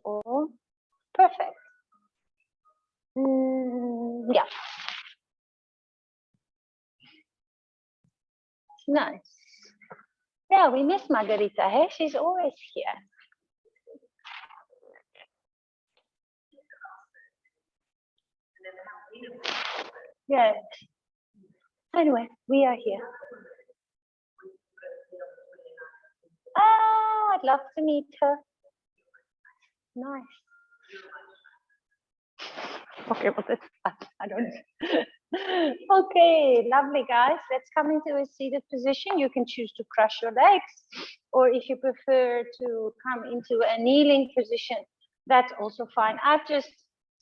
all perfect. Yeah. Nice. Yeah, we miss Margarita. Hey, she's always here. Yes. Anyway, we are here. Oh, I'd love to meet her. Nice. Okay, well, that's fun. I don't. Okay, lovely, guys. Let's come into a seated position. You can choose to cross your legs, or if you prefer to come into a kneeling position, that's also fine. I've just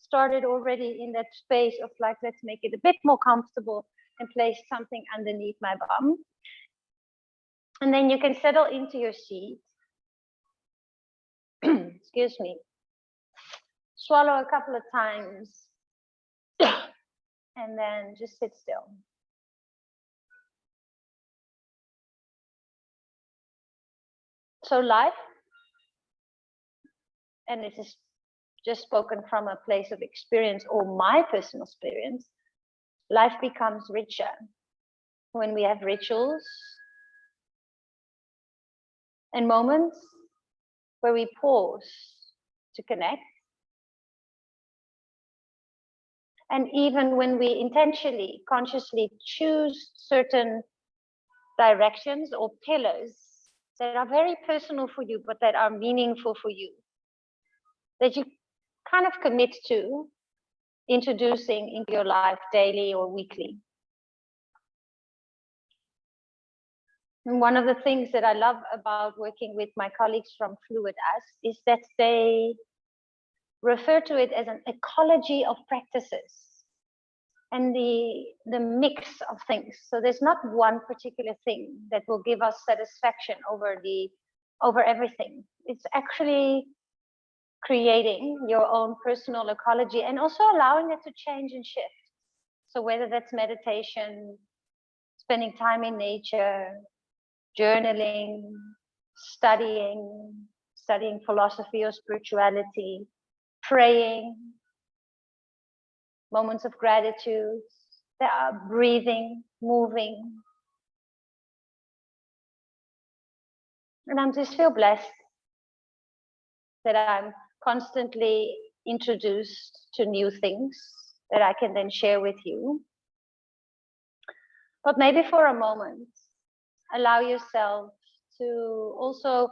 started already in that space of like, let's make it a bit more comfortable and place something underneath my bum. And then you can settle into your seat. Excuse me. Swallow a couple of times. And then just sit still. So life, and it is just spoken from a place of experience or my personal experience, life becomes richer when we have rituals and moments where we pause to connect. And even when we intentionally, consciously choose certain directions or pillars that are very personal for you, but that are meaningful for you, that you kind of commit to introducing into your life daily or weekly. And one of the things that I love about working with my colleagues from Fluid Us is that they refer to it as an ecology of practices and the mix of things. So there's not one particular thing that will give us satisfaction over everything. It's actually creating your own personal ecology and also allowing it to change and shift. So whether that's meditation, spending time in nature, journaling, studying philosophy or spirituality, praying, moments of gratitude, breathing, moving. And I just feel blessed that I'm constantly introduced to new things that I can then share with you. But maybe for a moment, allow yourself to also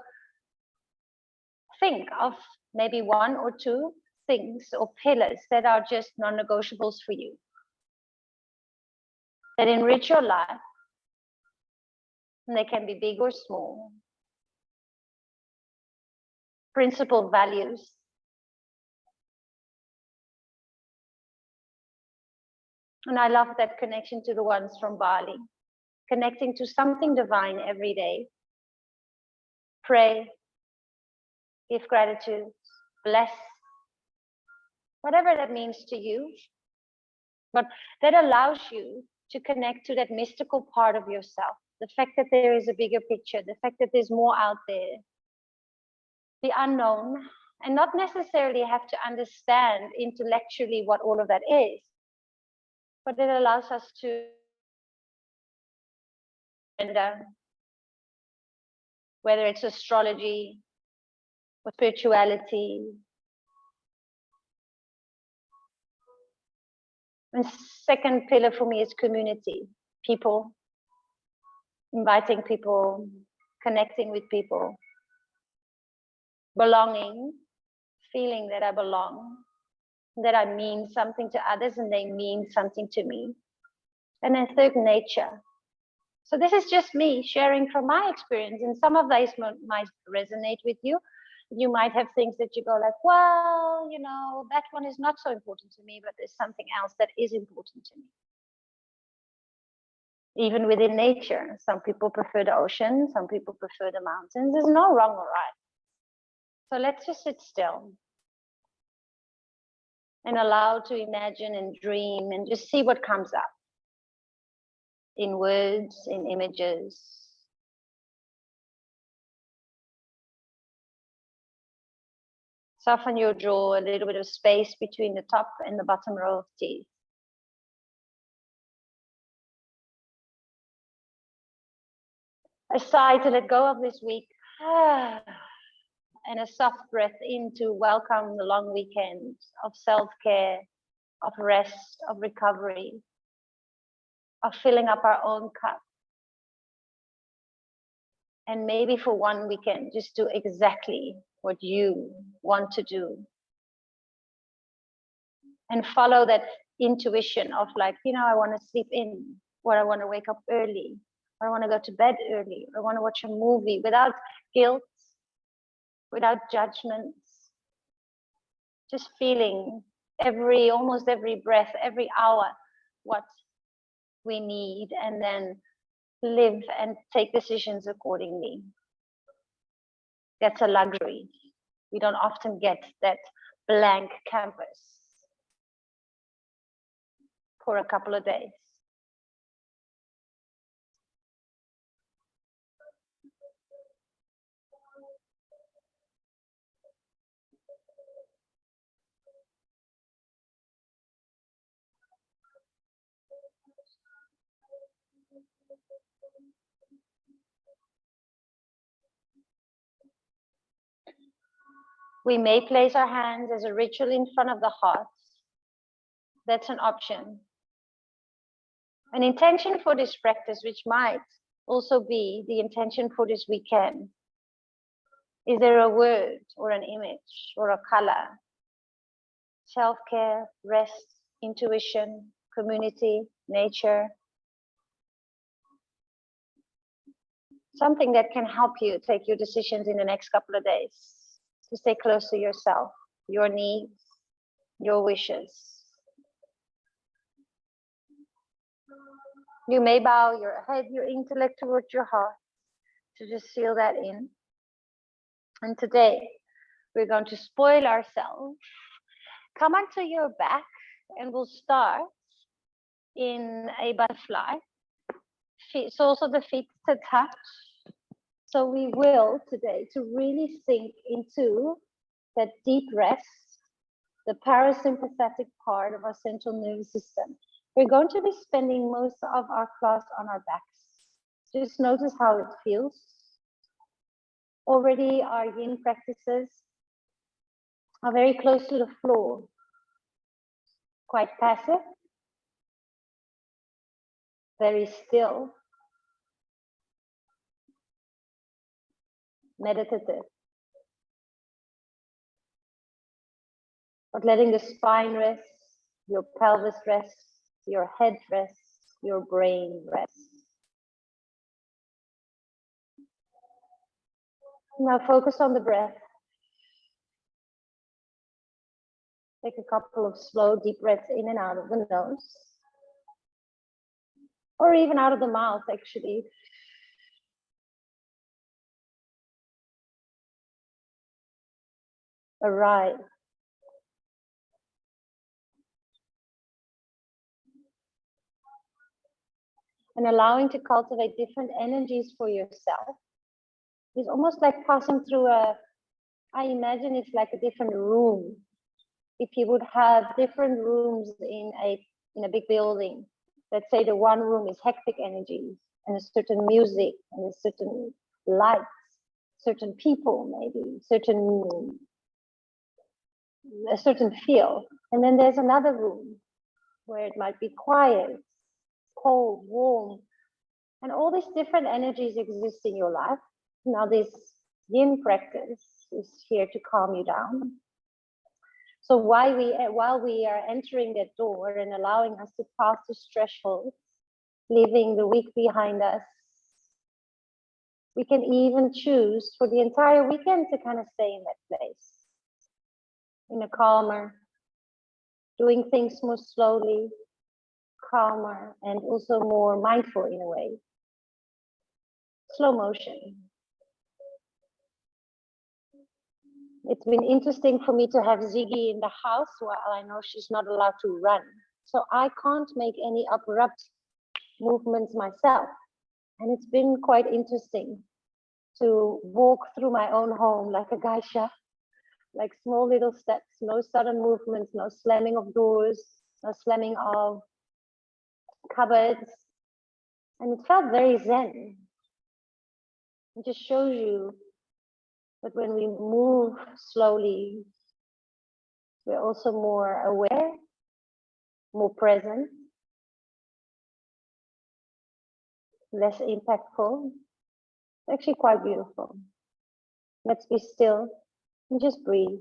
think of maybe one or two things or pillars that are just non-negotiables for you, that enrich your life, and they can be big or small. Principal values. And I love that connection to the ones from Bali, connecting to something divine every day. Pray, give gratitude, bless, whatever that means to you. But that allows you to connect to that mystical part of yourself. The fact that there is a bigger picture, the fact that there's more out there, the unknown, and not necessarily have to understand intellectually what all of that is, but it allows us to whether it's astrology or spirituality. And second pillar for me is community, people, inviting people, connecting with people, belonging, feeling that I belong, that I mean something to others and they mean something to me. And then third, nature. So this is just me sharing from my experience, and some of these might resonate with you. You might have things that you go like, well, you know, that one is not so important to me, but there's something else that is important to me. Even within nature, some people prefer the ocean, some people prefer the mountains. There's no wrong or right. So let's just sit still and allow to imagine and dream and just see what comes up in words, in images. Soften your jaw, a little bit of space between the top and the bottom row of teeth. A sigh to let go of this week. And a soft breath in to welcome the long weekend of self-care, of rest, of recovery, of filling up our own cup. And maybe for one weekend, just do exactly what you want to do. And follow that intuition of like, you know, I want to sleep in, or I want to wake up early, or I want to go to bed early, or I want to watch a movie without guilt, without judgments. Just feeling almost every breath, every hour, what we need, and then live and take decisions accordingly. That's a luxury. We don't often get that blank canvas for a couple of days. We may place our hands as a ritual in front of the heart. That's an option. An intention for this practice, which might also be the intention for this weekend. Is there a word or an image or a color? Self-care, rest, intuition, community, nature. Something that can help you take your decisions in the next couple of days. To stay close to yourself, your needs, your wishes. You may bow your head, your intellect towards your heart to just seal that in. And today, we're going to spoil ourselves. Come onto your back and we'll start in a butterfly. So also the feet to touch. So we will today to really sink into that deep rest, the parasympathetic part of our central nervous system. We're going to be spending most of our class on our backs. Just notice how it feels. Already our yin practices are very close to the floor, quite passive, very still, meditative. But letting the spine rest, your pelvis rest, your head rest, your brain rest. Now focus on the breath. Take a couple of slow, deep breaths in and out of the nose. Or even out of the mouth, actually. Arrive. And allowing to cultivate different energies for yourself. It's almost like passing through I imagine it's like a different room. If you would have different rooms in a big building, let's say the one room is hectic energies and a certain music and a certain lights, certain people maybe, a certain feel. And then there's another room where it might be quiet, cold, warm, and all these different energies exist in your life. Now this yin practice is here to calm you down. So while we are entering that door and allowing us to pass this threshold, leaving the week behind us, we can even choose for the entire weekend to kind of stay in that place, in a calmer, doing things more slowly, calmer, and also more mindful in a way. Slow motion. It's been interesting for me to have Ziggy in the house while I know she's not allowed to run. So I can't make any abrupt movements myself. And it's been quite interesting to walk through my own home like a geisha like small little steps, no sudden movements, no slamming of doors, no slamming of cupboards. And it felt very zen. It just shows you that when we move slowly, we're also more aware, more present, less impactful. It's actually quite beautiful. Let's be still and just breathe.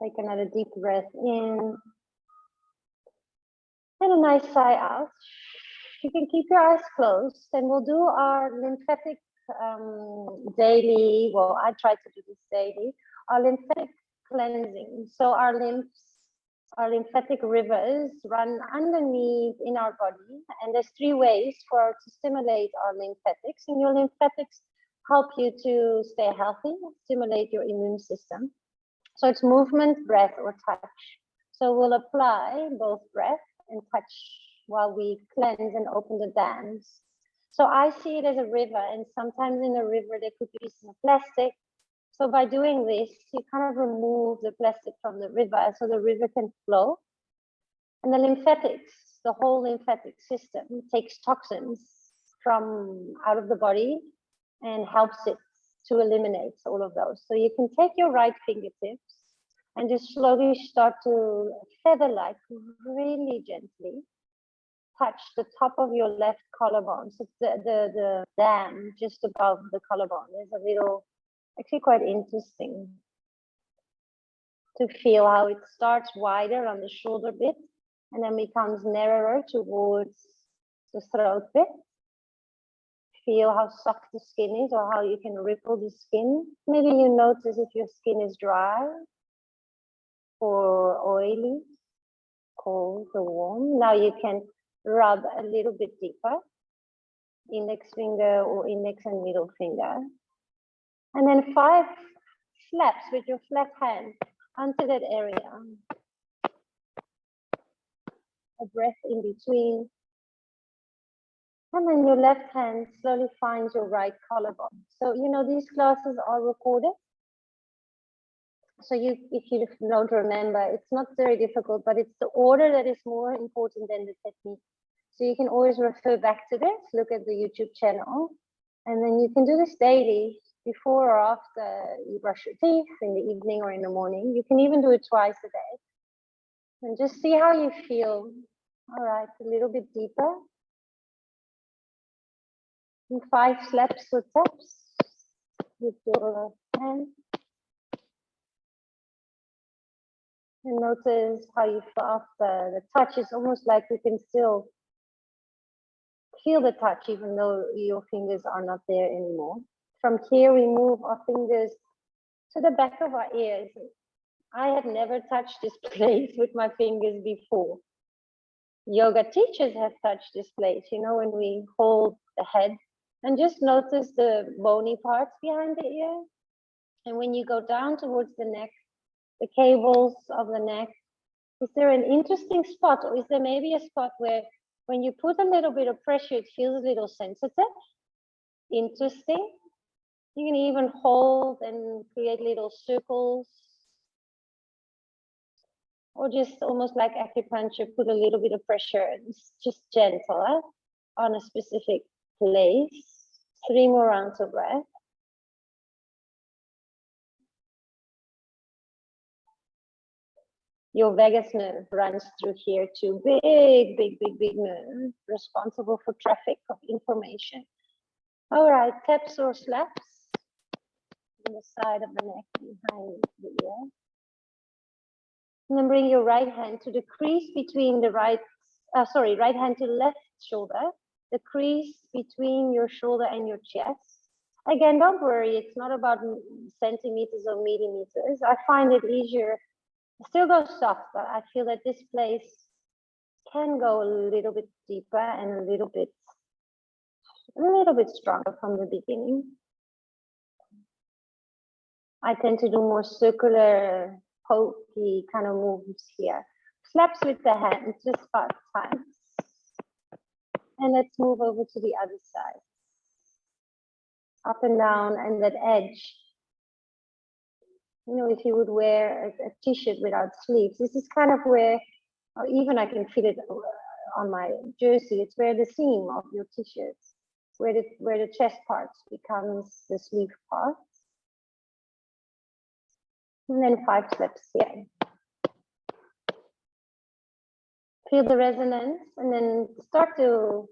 Take another deep breath in and a nice sigh out. You can keep your eyes closed and we'll do our lymphatic daily, well, I try to do this daily, our lymphatic cleansing. So our lymphatic rivers run underneath in our body, and there's 3 ways to stimulate our lymphatics, and your lymphatics help you to stay healthy, stimulate your immune system. So it's movement, breath, or touch. So we'll apply both breath and touch while we cleanse and open the dams. So I see it as a river, and sometimes in a river there could be some plastic. So by doing this, you kind of remove the plastic from the river so the river can flow. And the lymphatics, the whole lymphatic system takes toxins from out of the body and helps it to eliminate all of those. So you can take your right fingertips and just slowly start to feather-like, really gently touch the top of your left collarbone. So the dam just above the collarbone. There's a little, actually quite interesting to feel how it starts wider on the shoulder bit and then becomes narrower towards the throat bit. Feel how soft the skin is or how you can ripple the skin. Maybe you notice if your skin is dry or oily, cold or warm. Now you can rub a little bit deeper, index finger or index and middle finger. And then 5 slaps with your flat hand onto that area. A breath in between. And then your left hand slowly finds your right collarbone. So, you know, these classes are recorded. So if you don't remember, it's not very difficult, but it's the order that is more important than the technique. So you can always refer back to this, look at the YouTube channel, and then you can do this daily before or after you brush your teeth in the evening or in the morning. You can even do it twice a day. And just see how you feel. All right, a little bit deeper. And 5 slaps or taps with your hand. And notice how you feel after. The touch is almost like you can still feel the touch even though your fingers are not there anymore. From here, we move our fingers to the back of our ears. I had never touched this place with my fingers before. Yoga teachers have touched this place, you know, when we hold the head, and just notice the bony parts behind the ear. And when you go down towards the neck, the cables of the neck, is there an interesting spot, or is there maybe a spot where when you put a little bit of pressure, it feels a little sensitive? Interesting. You can even hold and create little circles, or just almost like acupuncture, put a little bit of pressure. It's just gentle on a specific place. 3 more rounds of breath. Your vagus nerve runs through here too. Big nerve, responsible for traffic of information. All right, taps or slaps on the side of the neck behind the ear. And then bring your right hand to the crease between the right hand to left shoulder, the crease between your shoulder and your chest. Again, don't worry, it's not about centimeters or millimeters. I find it easier. Still go soft, but I feel that this place can go a little bit deeper and a little bit stronger from the beginning. I tend to do more circular, pokey kind of moves here. Slaps with the hands, just 5 times. And let's move over to the other side. Up and down, and that edge. You know, if you would wear a t-shirt without sleeves, this is kind of where, or even I can feel it on my jersey, it's where the seam of your t-shirts, where the chest parts becomes the sleeve part. And then 5 slaps here. Feel the resonance, and then start to,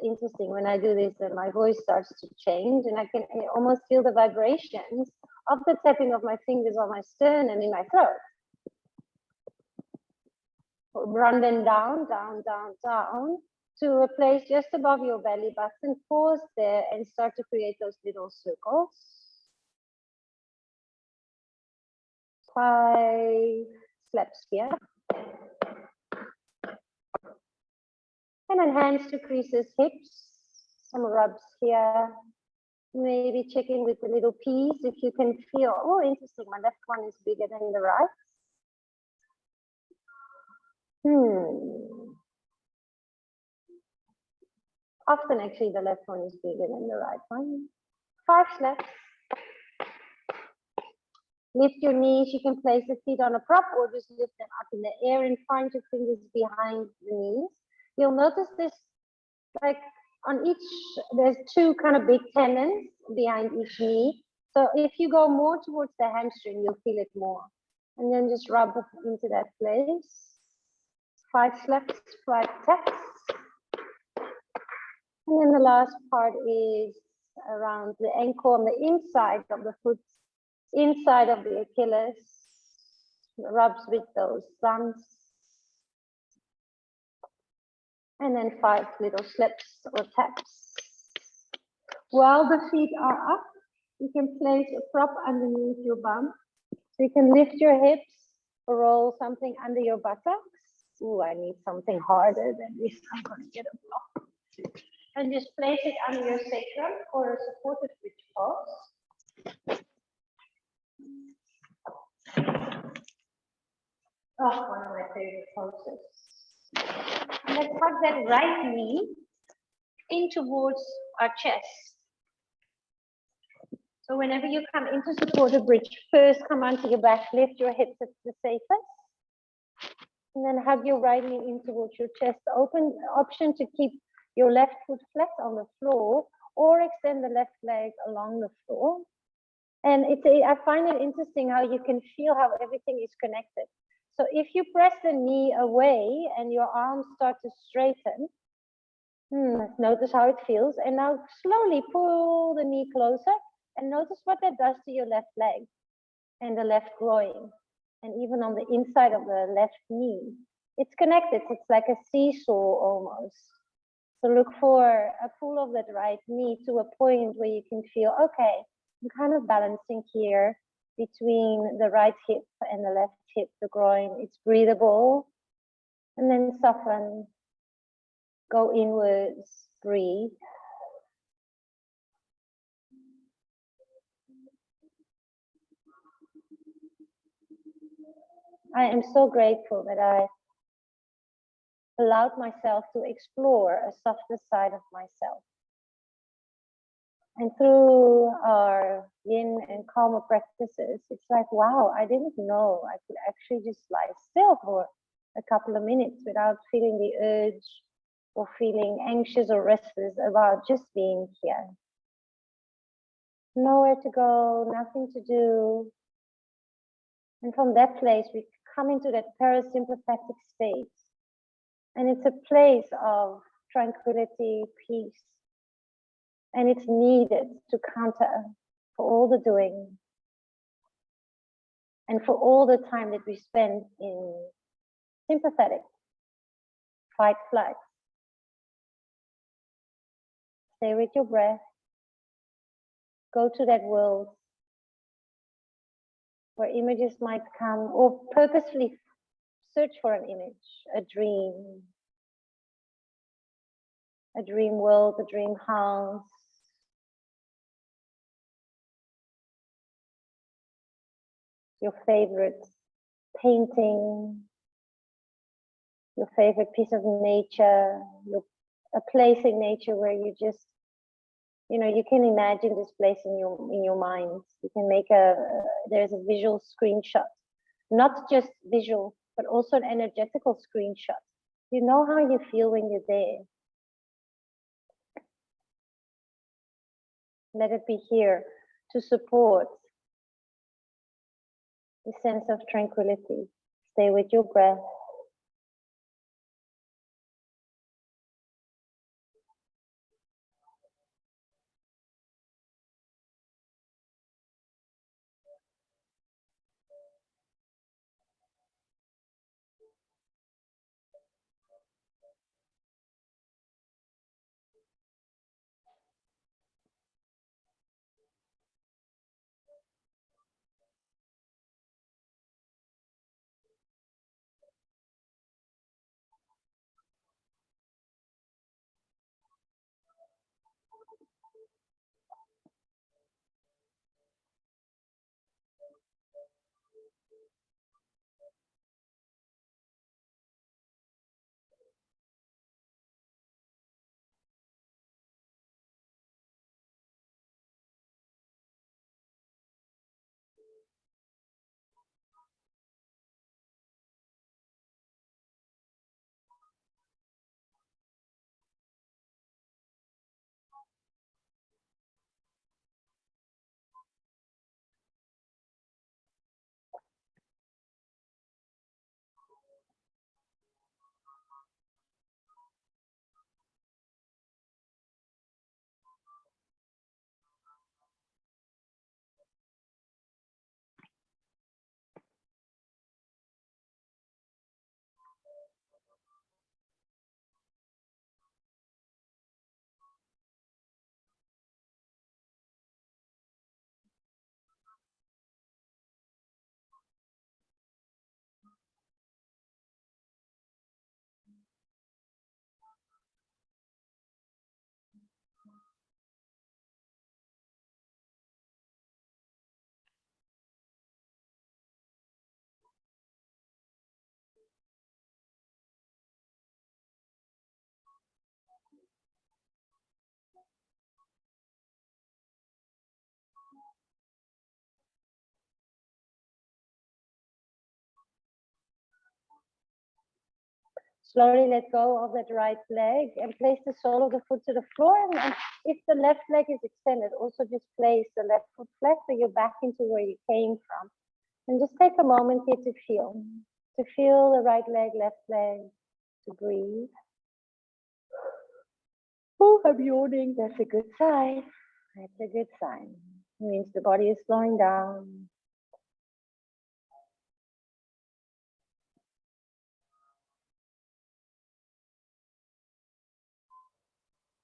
interesting, when I do this, my voice starts to change, and I can almost feel the vibrations of the tapping of my fingers on my sternum and in my throat. Run them down to a place just above your belly button. Pause there and start to create those little circles. 5 slaps here. And then hands to creases, hips, some rubs here. Maybe check in with the little P's if you can feel, oh, interesting, my left one is bigger than the right. Often actually the left one is bigger than the right one. 5 slaps. Lift your knees, you can place the feet on a prop or just lift them up in the air and find your fingers behind the knees. You'll notice this, like on each, there's 2 kind of big tendons behind each knee. So if you go more towards the hamstring, you'll feel it more. And then just rub into that place. 5 slaps, 5 taps. And then the last part is around the ankle on the inside of the foot, inside of the Achilles. Rubs with those thumbs. And then 5 little slaps or taps. While the feet are up, you can place a prop underneath your bum. So you can lift your hips or roll something under your buttocks. Ooh, I need something harder than this. I'm going to get a block. And just place it under your sacrum or a supported bridge pose. Oh, one of my favorite poses. And let's hug that right knee in towards our chest. So whenever you come into supported bridge, first come onto your back, lift your hips, it's the safest. And then hug your right knee in towards your chest. Open option to keep your left foot flat on the floor or extend the left leg along the floor. And I find it interesting how you can feel how everything is connected. So if you press the knee away and your arms start to straighten, Let's notice how it feels. And now slowly pull the knee closer and notice what that does to your left leg and the left groin and even on the inside of the left knee. It's connected. It's like a seesaw almost. So look for a pull of that right knee to a point where you can feel, okay, I'm kind of balancing here between the right hip and the left hip, the groin. It's breathable. And then soften, go inwards, breathe. I am so grateful that I allowed myself to explore a softer side of myself. And through our yin and karma practices, it's like, wow, I didn't know I could actually just lie still for a couple of minutes without feeling the urge or feeling anxious or restless about just being here. Nowhere to go, nothing to do. And from that place, we come into that parasympathetic state. And it's a place of tranquility, peace. And it's needed to counter for all the doing and for all the time that we spend in sympathetic, fight, flight. Stay with your breath. Go to that world where images might come, or purposefully search for an image, a dream world, a dream house. Your favorite painting, your favorite piece of nature, a place in nature where you just, you can imagine this place in your mind. You can make there's a visual screenshot, not just visual, but also an energetical screenshot. You know how you feel when you're there. Let it be here to support the sense of tranquility. Stay with your breath. Slowly let go of that right leg and place the sole of the foot to the floor. And if the left leg is extended, also just place the left foot flat so you're back into where you came from. And just take a moment here to feel the right leg, left leg, to breathe. Oh, I'm yawning. That's a good sign. That's a good sign. It means the body is slowing down.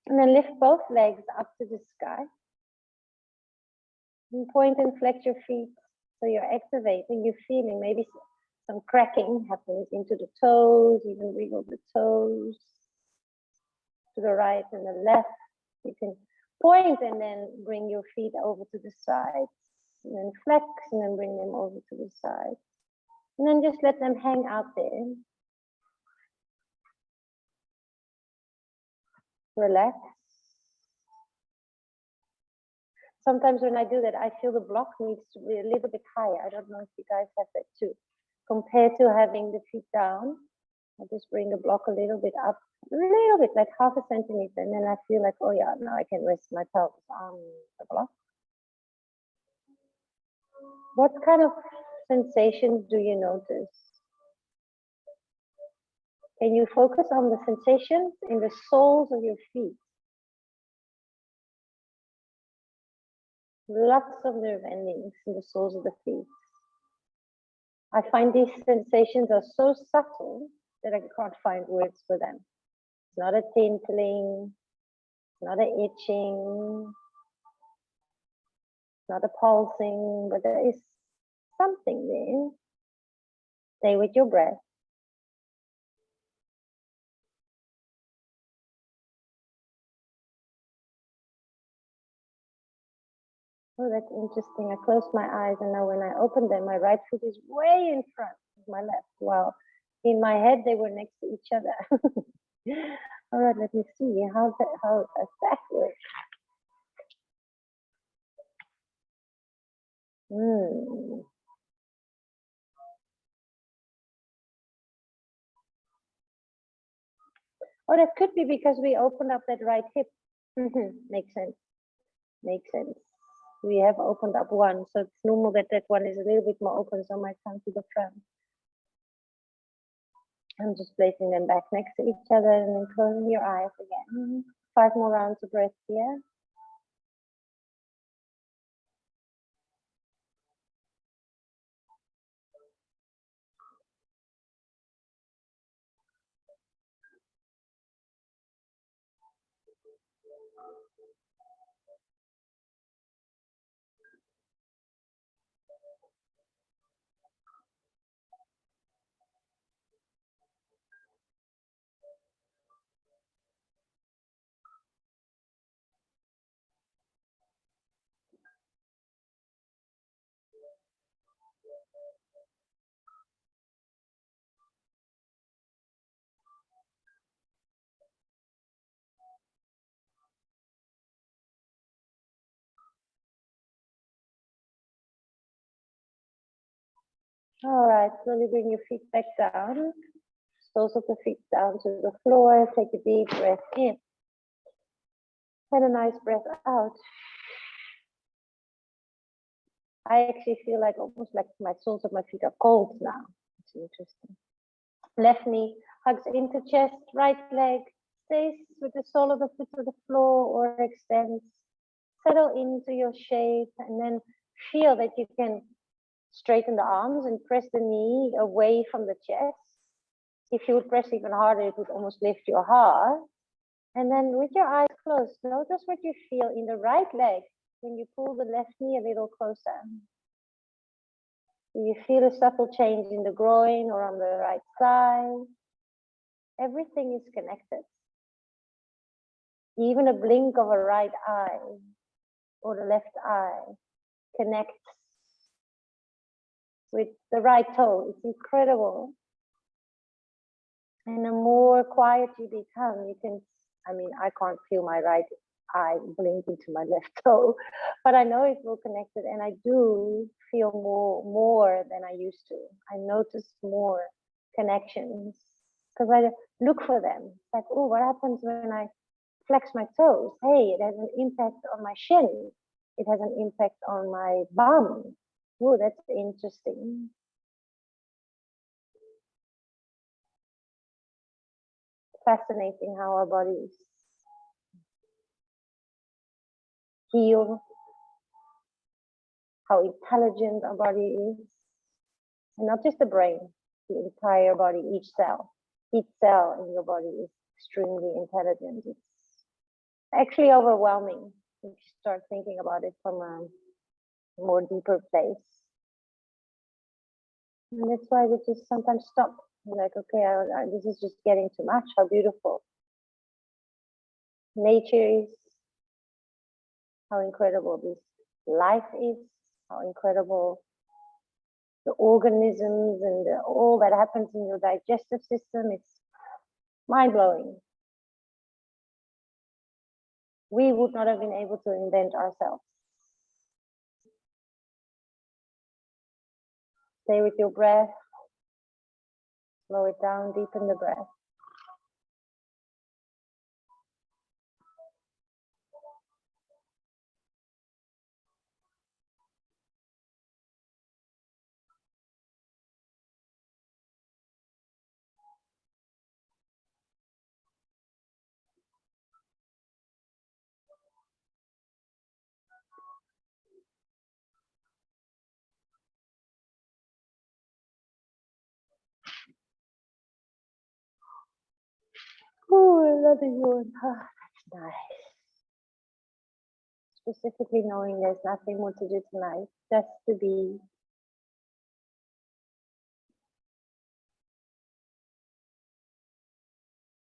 And then lift both legs up to the sky. And point and flex your feet. So you're activating, you're feeling maybe some cracking happens into the toes, even wiggle the toes to the right and the left. You can point and then bring your feet over to the sides, and then flex and then bring them over to the side. And then just let them hang out there. Relax. Sometimes when I do that, I feel the block needs to be a little bit higher. I don't know if you guys have that too. Compared to having the feet down, I just bring the block a little bit up, a little bit, like half a centimeter. And then I feel like, oh yeah, now I can rest my pelvis on the block. What kind of sensations do you notice? Can you focus on the sensations in the soles of your feet? Lots of nerve endings in the soles of the feet. I find these sensations are so subtle that I can't find words for them. It's not a tingling, it's not an itching, it's not a pulsing, but there is something there. Stay with your breath. Oh, that's interesting. I closed my eyes and now when I open them, my right foot is way in front of my left. While in my head, they were next to each other. All right, let me see how does that work. Oh, that could be because we opened up that right hip. Makes sense. Makes sense. We have opened up one, so it's normal that that one is a little bit more open, so I might come to the front. I'm just placing them back next to each other and then closing your eyes again. 5 more rounds of breath here. All right, slowly bring your feet back down. Soles of the feet down to the floor. Take a deep breath in. And a nice breath out. I actually feel like almost like my soles of my feet are cold now. It's interesting. Left knee hugs into chest, right leg stays with the sole of the foot to the floor or extends. Settle into your shape and then feel that you can straighten the arms and press the knee away from the chest. If you would press even harder, it would almost lift your heart. And then with your eyes closed, notice what you feel in the right leg when you pull the left knee a little closer. Do you feel a subtle change in the groin or on the right side? Everything is connected. Even a blink of a right eye or the left eye connects with the right toe. It's incredible. And the more quiet you become, you can, I mean, I can't feel my right eye blink into my left toe, but I know it will connect it. And I do feel more than I used to. I notice more connections because I look for them. It's like, oh, what happens when I flex my toes? Hey, it has an impact on my shin. It has an impact on my bum. Oh, that's interesting. Fascinating how our bodies heal, how intelligent our body is. And not just the brain, the entire body, each cell in your body is extremely intelligent. It's actually overwhelming if you start thinking about it from a more deeper place. And that's why we just sometimes stop. We're like, okay, this is just getting too much. How beautiful nature is, how incredible this life is, how incredible the organisms and all that happens in your digestive system. It's mind-blowing. We would not have been able to invent ourselves. Stay with your breath. Slow it down, deepen the breath. Oh, another yawn. Oh, that's nice. Specifically knowing there's nothing more to do tonight, just to be.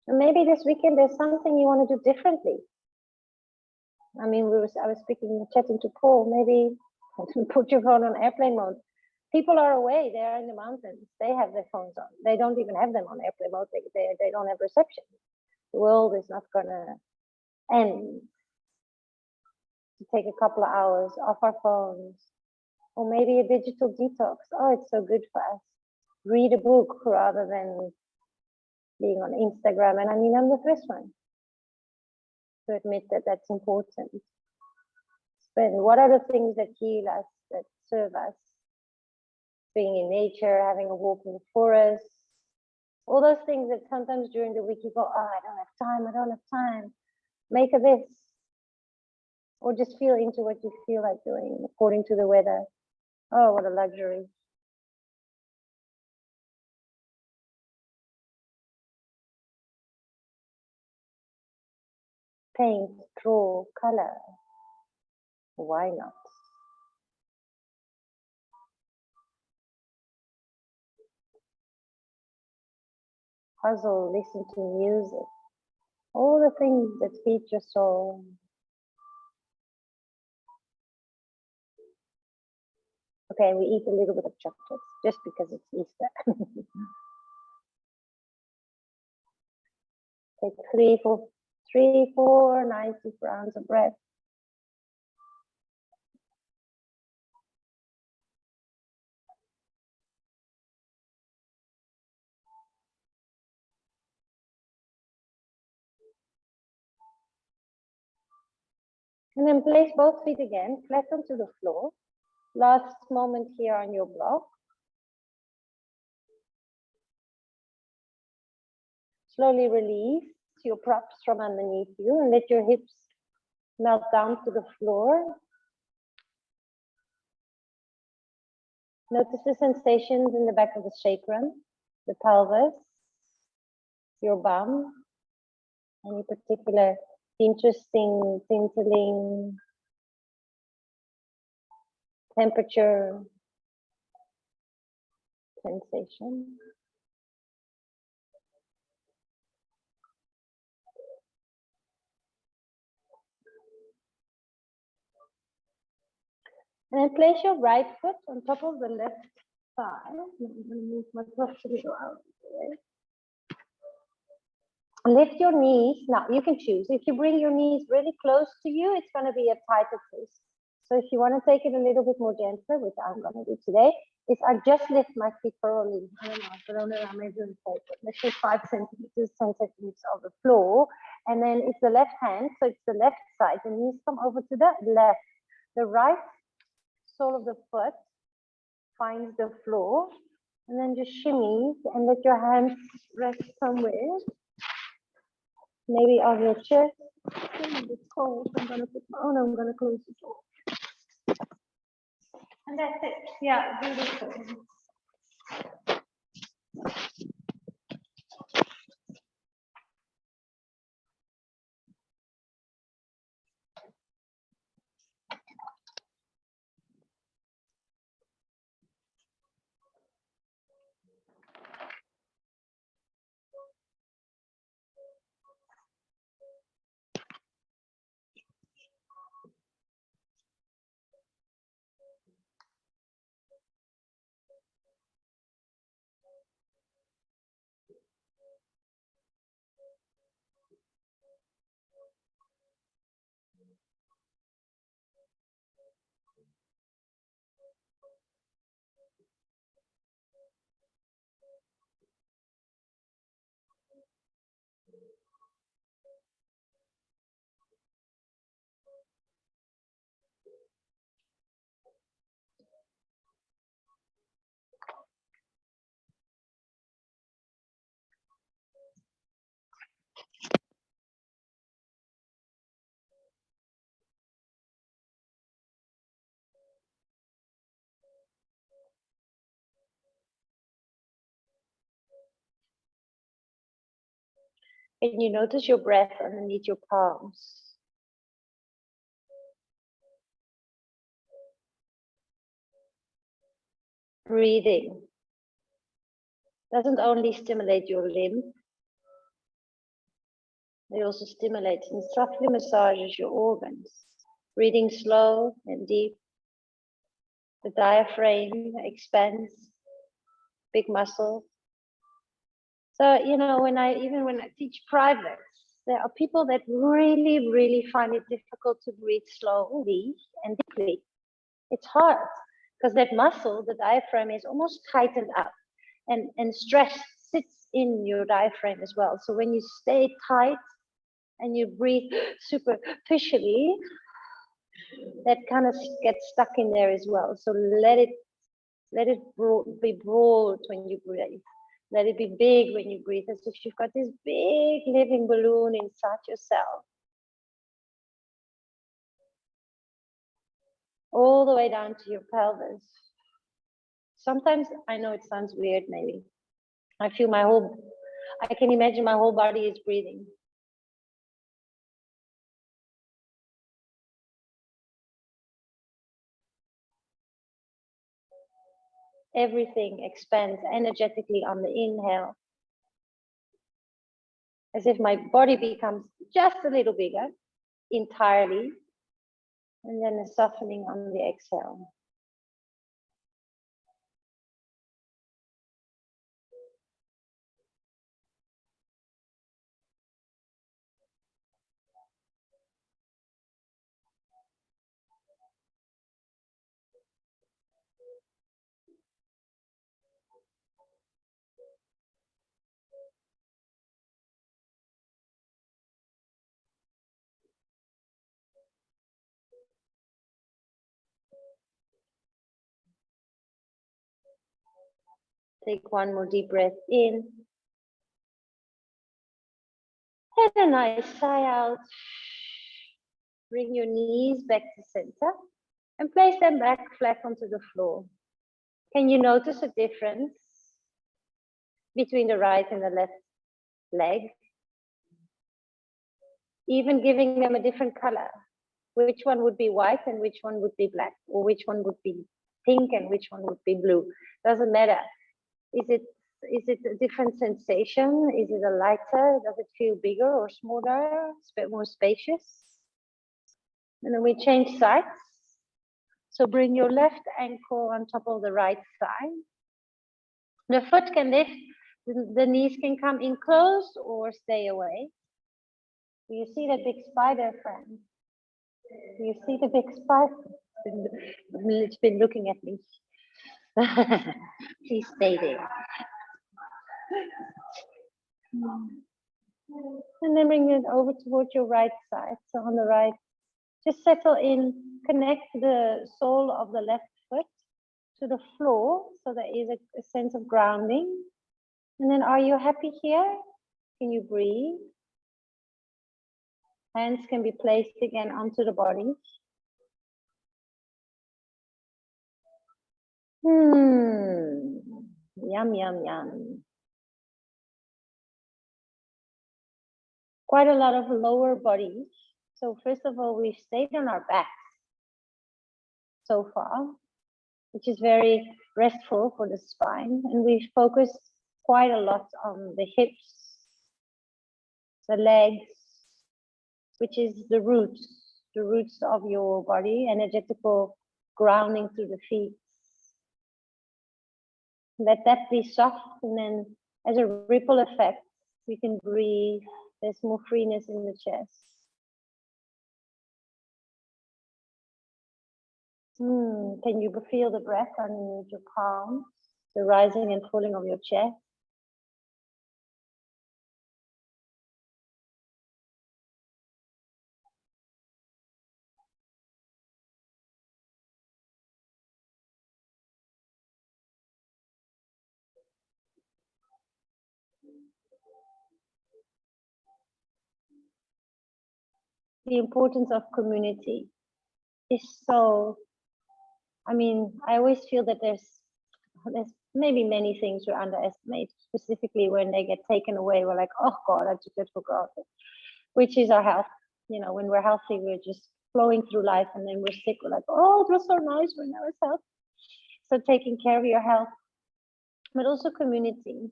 And maybe this weekend there's something you want to do differently. I mean, I was chatting to Paul. Maybe put your phone on airplane mode. People are away. They are in the mountains. They have their phones on. They don't even have them on airplane mode. They don't have reception. The world is not gonna end. To take a couple of hours off our phones, or maybe a digital detox. Oh, it's so good for us. Read a book rather than being on Instagram. And I mean, I'm the first one to admit that that's important. But what are the things that heal us, that serve us? Being in nature, having a walk in the forest, all those things that sometimes during the week you go, oh, I don't have time. Make a this. Or just feel into what you feel like doing according to the weather. Oh, what a luxury. Paint, draw, color. Why not? Puzzle, listen to music. All the things that feed your soul. Okay, we eat a little bit of chocolate just because it's Easter. Take 3, 4 nice deep rounds of breath. And then place both feet again flat onto the floor. Last moment here on your block. Slowly release your props from underneath you and let your hips melt down to the floor. Notice the sensations in the back of the sacrum, the pelvis, your bum, any particular interesting, tinkling, temperature, sensation. And then place your right foot on top of the left thigh. I'm going to move myself to the ground. Lift your knees. Now you can choose. If you bring your knees really close to you, it's going to be a tighter twist. So if you want to take it a little bit more gentler, which I'm going to do today, is I just lift my feet thoroughly. I don't know, I may do it. Let's say 5 centimeters, 10 centimeters of the floor. And then it's the left hand, so it's the left side. The knees come over to the left. The right sole of the foot finds the floor. And then just shimmy and let your hands rest somewhere. Maybe on your chest. It's cold. I'm gonna put. Oh no, I'm gonna close the door. And that's it. Yeah, beautiful. Can you notice your breath underneath your palms? Breathing doesn't only stimulate your lymph, it also stimulates and softly massages your organs. Breathing slow and deep. The diaphragm expands, big muscle. So, you know, when I teach privates, there are people that really, really find it difficult to breathe slowly and deeply. It's hard because that muscle, the diaphragm, is almost tightened up, and stress sits in your diaphragm as well. So when you stay tight and you breathe superficially, that kind of gets stuck in there as well. So let it be broad when you breathe. Let it be big when you breathe, as if you've got this big living balloon inside yourself. All the way down to your pelvis. Sometimes I know it sounds weird, maybe. I can imagine my whole body is breathing. Everything expands energetically on the inhale. As if my body becomes just a little bigger entirely, and then a softening on the exhale. Take one more deep breath in. And a nice sigh out. Bring your knees back to center and place them back flat onto the floor. Can you notice a difference between the right and the left leg? Even giving them a different color. Which one would be white and which one would be black? Or which one would be pink and which one would be blue? Doesn't matter. Is it a different sensation? Is it a lighter? Does it feel bigger or smaller? It's a bit more spacious. And then we change sides. So bring your left ankle on top of the right thigh. The foot can lift, the knees can come in close or stay away. Do you see that big spider, friend? Do you see the big spider? It's been looking at me. Please stay there. And then bring it over towards your right side. So on the right, just settle in, connect the sole of the left foot to the floor. So there is a sense of grounding. And then are you happy here? Can you breathe? Hands can be placed again onto the body. Yum, yum, yum. Quite a lot of lower body. So first of all, we've stayed on our backs so far, which is very restful for the spine. And we've focused quite a lot on the hips, the legs, which is the roots of your body, energetical grounding through the feet. Let that be soft, and then as a ripple effect, we can breathe. There's more freeness in the chest. Can you feel the breath underneath your palms, the rising and falling of your chest? The importance of community is so, I mean, I always feel that there's maybe many things we underestimate, specifically when they get taken away. We're like, oh God, I took it for granted, which is our health. You know, when we're healthy, we're just flowing through life, and then we're sick. We're like, oh, it was so nice when I was healthy. So taking care of your health, but also community,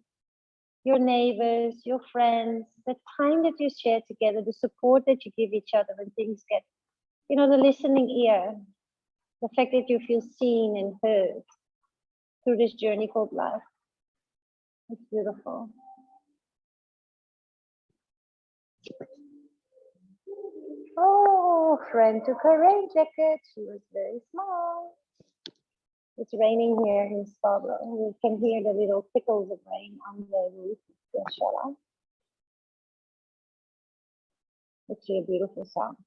your neighbors, your friends, the time that you share together, the support that you give each other when things get, you know, the listening ear, the fact that you feel seen and heard through this journey called life. It's beautiful. Oh, friend took her rain jacket. She was very small. It's raining here in Scarborough. We can hear the little trickles of rain on the roof of the chalet. It's a beautiful sound.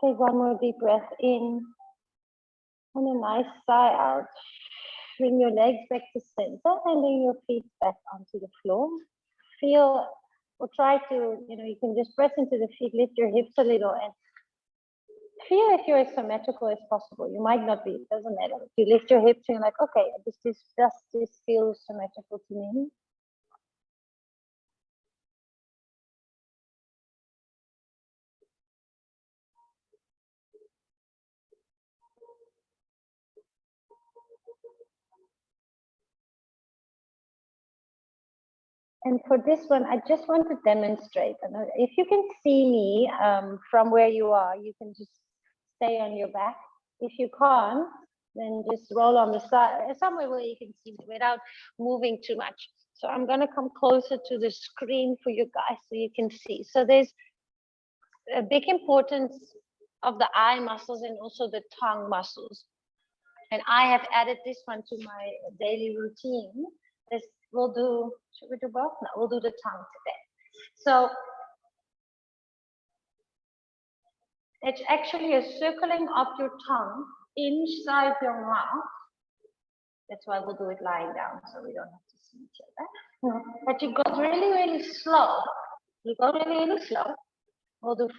Take one more deep breath in and a nice sigh out. Bring your legs back to center and bring your feet back onto the floor. Feel or try to, you know, you can just press into the feet, lift your hips a little, and feel if you're as symmetrical as possible. You might not be, it doesn't matter. If you lift your hips and you're like, okay, does this feel symmetrical to me? And for this one, I just want to demonstrate. If you can see me from where you are, you can just stay on your back. If you can't, Then just roll on the side, somewhere where you can see me without moving too much. So I'm gonna come closer to the screen for you guys so you can see. So there's a big importance of the eye muscles and also the tongue muscles. And I have added this one to my daily routine. This we'll do, should we do both? No, we'll do the tongue today. So it's actually a circling of your tongue inside your mouth. That's why we'll do it lying down so we don't have to see each other. But you go really, really slow. You go really, really slow. We'll do,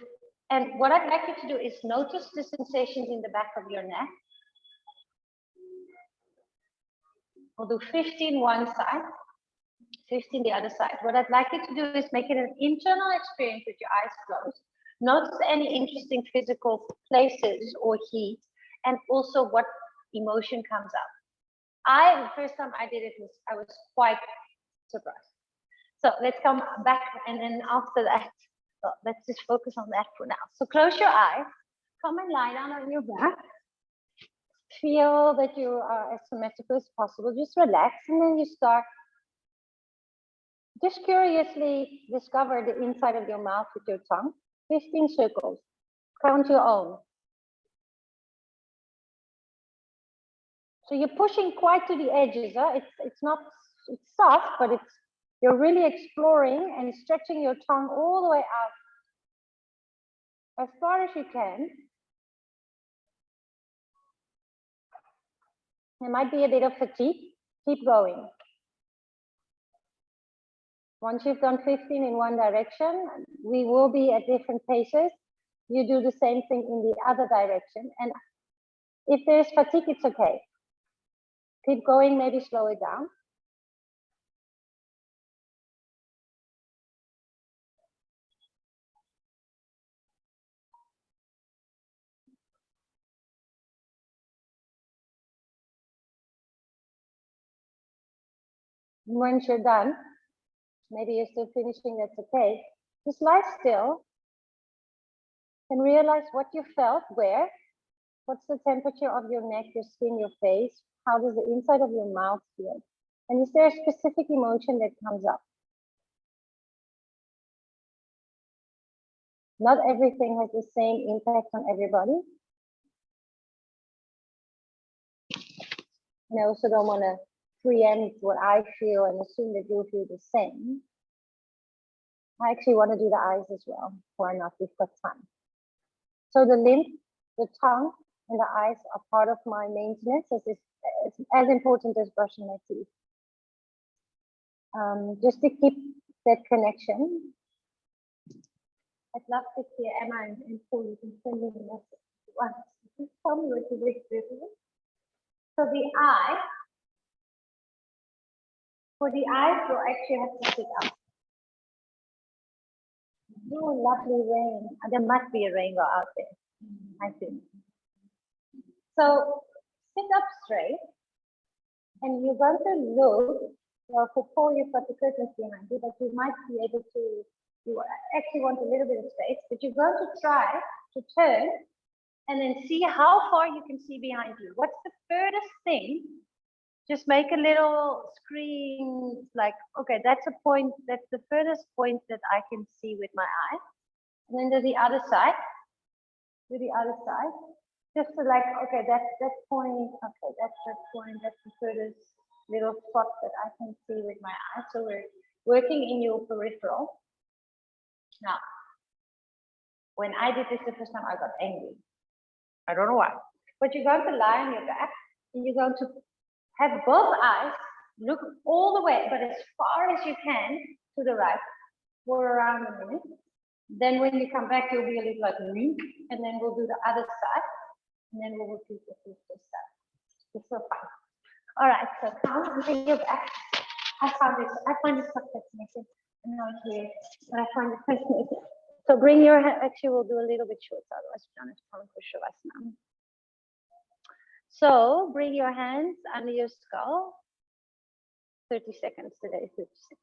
and what I'd like you to do is notice the sensations in the back of your neck. We'll do 15 one side, 15 the other side. What I'd like you to do is make it an internal experience with your eyes closed. Notice any interesting physical places or heat, and also what emotion comes up. The first time I did it, I was quite surprised. So let's come back, and then after that, well, let's just focus on that for now. So close your eyes, come and lie down on your back. Feel that you are as symmetrical as possible. Just relax, and then you start. Just curiously discover the inside of your mouth with your tongue. 15 circles. Count your own. So you're pushing quite to the edges. Huh? It's not, it's soft, but you're really exploring and stretching your tongue all the way out as far as you can. There might be a bit of fatigue. Keep going. Once you've done 15 in one direction, we will be at different paces. You do the same thing in the other direction. And if there's fatigue, it's okay. Keep going, maybe slow it down. Once you're done, maybe you're still finishing, that's okay. Just lie still and realize what you felt, where. What's the temperature of your neck, your skin, your face? How does the inside of your mouth feel? And is there a specific emotion that comes up? Not everything has the same impact on everybody. And I also don't want to preempt what I feel and assume that you'll feel the same. I actually want to do the eyes as well. Why not? We've got time. So the lymph, the tongue, and the eyes are part of my maintenance. It's as important as brushing my teeth. Just to keep that connection. I'd love to hear Emma and Paul, you can send me a message. Just tell me what you wish to do. So the eye, for the eyes, you'll actually have to sit up. Oh, lovely rain. There must be a rainbow out there, I think. So sit up straight, and you're going to look. Well, for Paul, you've got the curtains behind you, but you might be able to, you actually want a little bit of space, but you're going to try to turn and then see how far you can see behind you. What's the furthest thing? Just make a little screen, like, okay, that's a point, that's the furthest point that I can see with my eye. And then to the other side, just to like, okay, that's that point, okay, that's that point, that's the furthest little spot that I can see with my eye. So we're working in your peripheral. Now, when I did this the first time, I got angry. I don't know why. But you're going to lie on your back, and you're going to have both eyes look all the way, but as far as you can to the right, for around a minute. Then when you come back, you'll be a little like me, and then we'll do the other side, and then we'll repeat the first side. It's so fun. All right, so come on your back. I find this so fascinating. I know it's weird, but I find it fascinating. So bring your hand, actually we'll do a little bit short, otherwise we're going to come for Shavasana. So bring your hands under your skull. 30 seconds today, 30 seconds.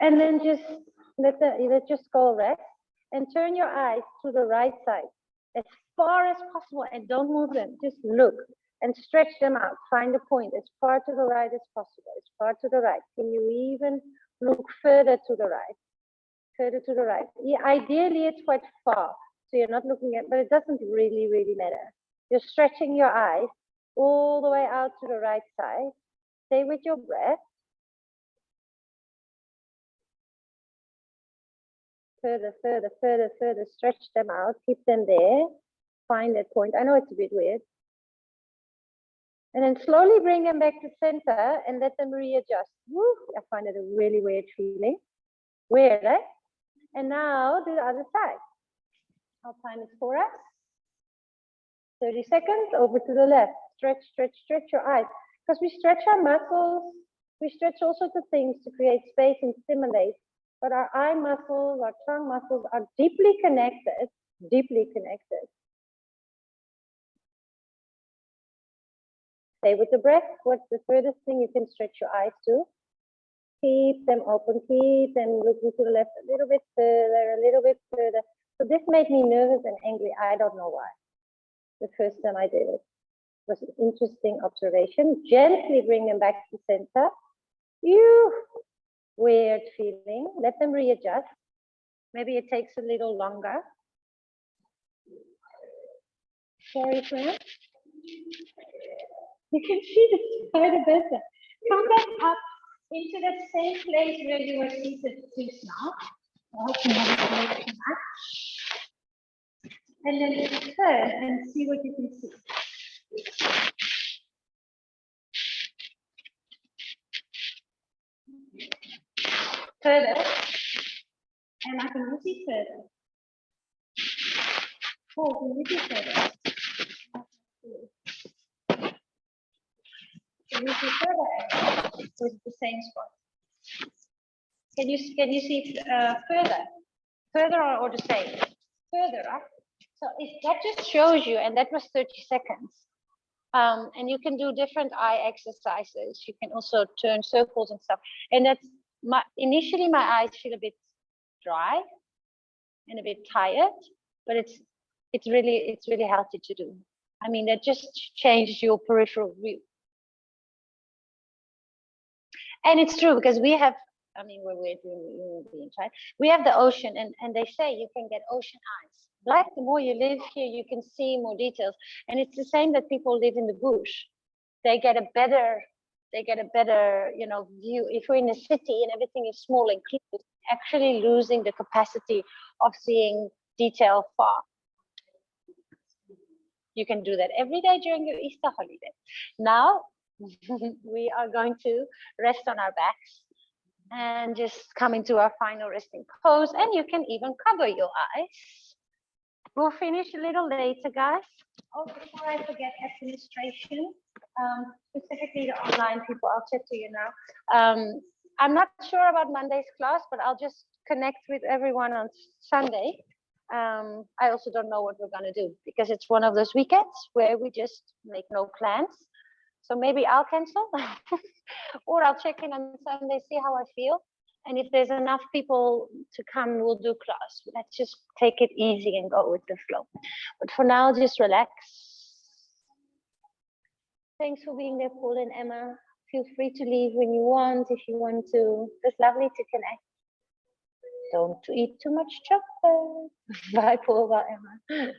And then just let your skull rest and turn your eyes to the right side as far as possible and don't move them. Just look. and stretch them out. Find a point as far to the right as possible, as far to the right. Can you even look further to the right? Further to the right. Yeah, ideally, it's quite far, so you're not looking at, but it doesn't really matter. You're stretching your eyes all the way out to the right side. Stay with your breath. Further, further, further, further. Stretch them out. Keep them there. Find that point. I know it's a bit weird. And then slowly bring them back to center and let them readjust. Woo, I find it a really weird feeling. Weird, eh? And now do the other side. I'll time it for us. 30 seconds, over to the left. Stretch, stretch, stretch your eyes. Because we stretch our muscles, we stretch all sorts of things to create space and stimulate. But our eye muscles, our tongue muscles are deeply connected, deeply connected. Stay with the breath. What's the furthest thing you can stretch your eyes to? Keep them open, keep them looking to the left a little bit further, a little bit further. So this made me nervous and angry. I don't know why. The first time I did it was an interesting observation. Gently bring them back to center. You weird feeling. Let them readjust. Maybe it takes a little longer. Sorry, friend. You can see the spider better. Come back up into that same place where you were seated just now. I hope you haven't moved too much. And then turn and see what you can see. Further. And I can move it further. Oh, can you see further? Can you see further? With the same spot. Can you see further? Further or the same? Further, right? So if that just shows you, and that was 30 seconds. And you can do different eye exercises. You can also turn circles and stuff. And that's initially my eyes feel a bit dry and a bit tired, but it's really healthy to do. I mean, that just changes your peripheral view. And it's true because we have, I mean, we're being tried. We have the ocean, and they say you can get ocean eyes. Like the more you live here, you can see more details. And it's the same that people live in the bush. They get a better, you know, view. If we're in the city and everything is small and clear, actually losing the capacity of seeing detail far. You can do that every day during your Easter holiday. Now, we are going to rest on our backs and just come into our final resting pose. And you can even cover your eyes. We'll finish a little later, guys. Oh, before I forget administration, specifically the online people, I'll chat to you now. I'm not sure about Monday's class, but I'll just connect with everyone on Sunday. I also don't know what we're going to do because it's one of those weekends where we just make no plans. So maybe I'll cancel or I'll check in on Sunday, see how I feel. And if there's enough people to come, we'll do class. Let's just take it easy and go with the flow. But for now, just relax. Thanks for being there, Paul and Emma. Feel free to leave when you want, if you want to. It's lovely to connect. Don't eat too much chocolate. Bye, Paul. Bye, Emma.